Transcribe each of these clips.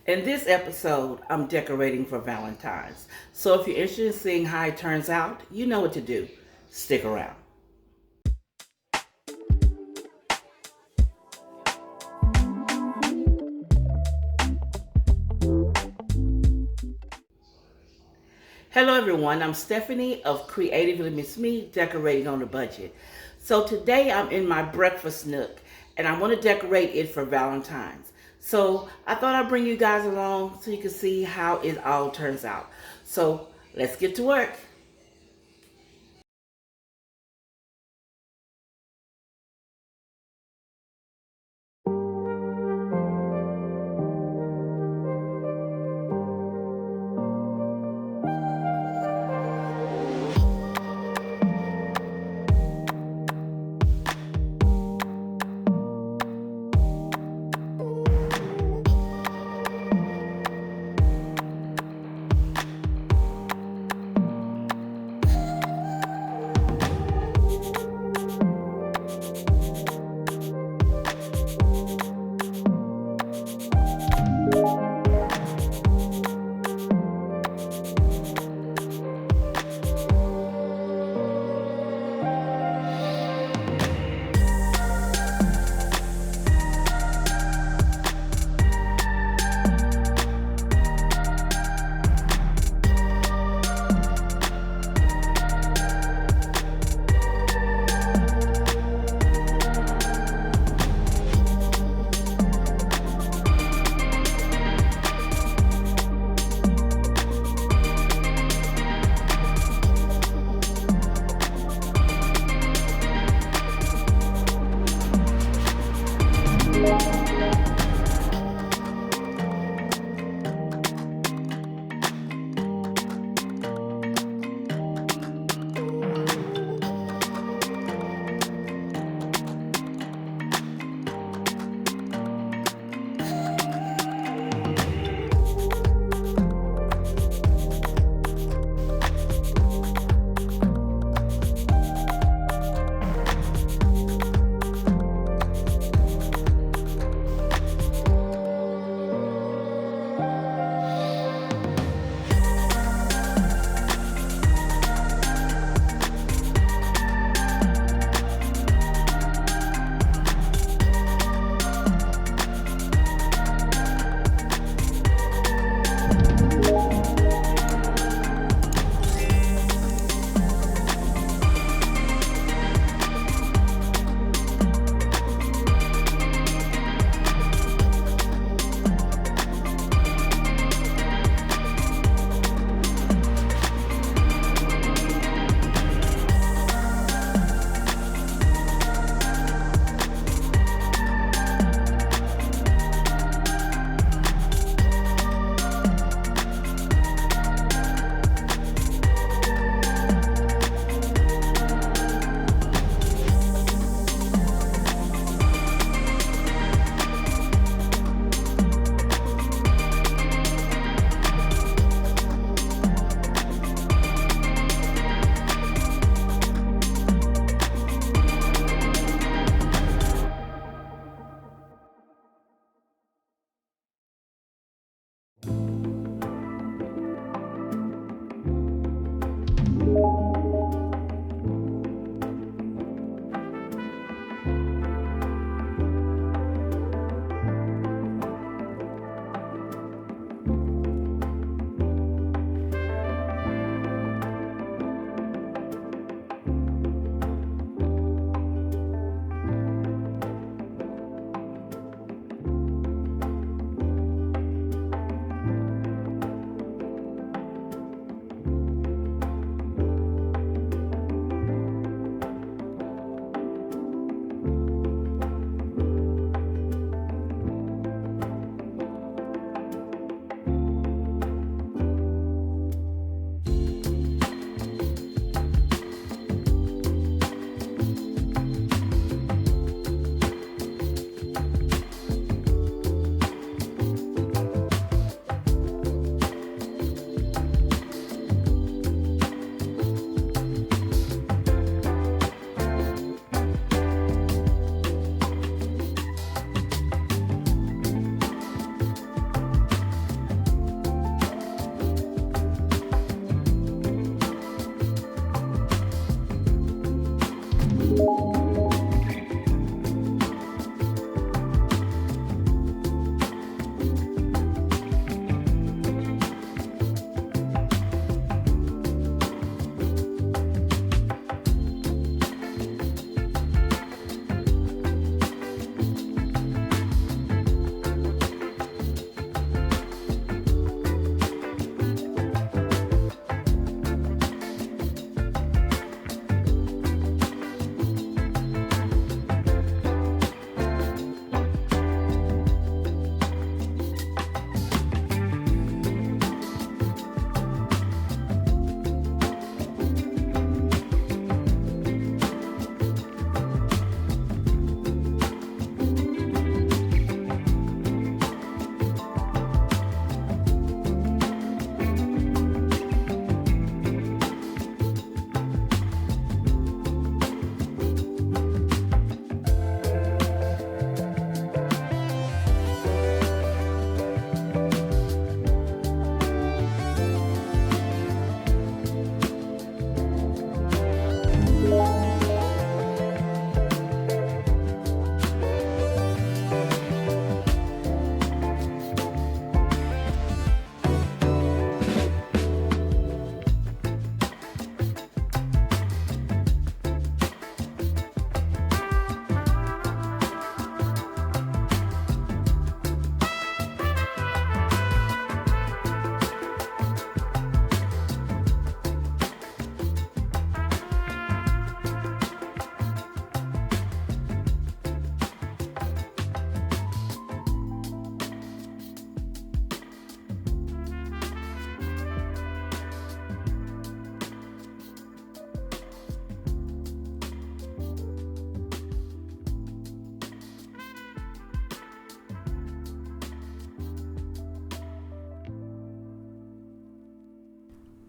In this episode, I'm decorating for Valentine's. So if you're interested in seeing how it turns out, you know what to do. Stick around. Hello everyone, I'm Stephanie of CreativelyMsMe, decorating on a budget. So today I'm in my breakfast nook and I want to decorate it for Valentine's. So I thought I'd bring you guys along so you can see how it all turns out. So let's get to work.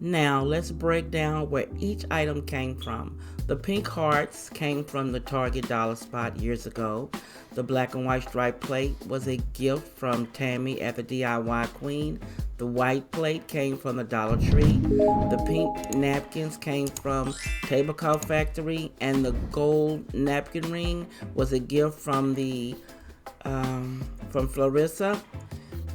Now let's break down where each item came from. The pink hearts came from the Target dollar spot years ago. The black and white striped plate was a gift from Tammy at the DIY Queen. The white plate came from the Dollar Tree. The pink napkins came from Tablecloth Factory, and the gold napkin ring was a gift from from Florissa.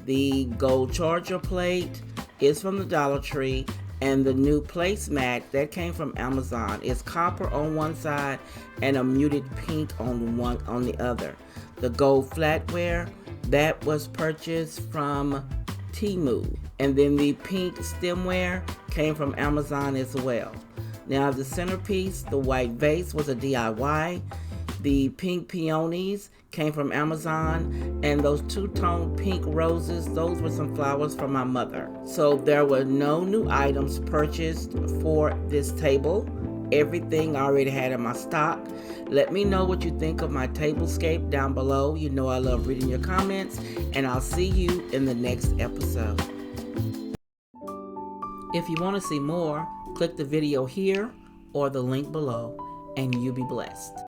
The gold charger plate is from the Dollar Tree, and the new placemat that came from Amazon is copper on one side and a muted pink on the other. The gold flatware that was purchased from Temu, and then the pink stemware came from Amazon as well. Now the centerpiece, the white vase, was a DIY. The pink peonies came from Amazon, and those two-tone pink roses, those were some flowers from my mother. So there were no new items purchased for this table. Everything I already had in my stock. Let me know what you think of my tablescape down below. You know I love reading your comments, and I'll see you in the next episode. If you want to see more, click the video here or the link below, and you be blessed.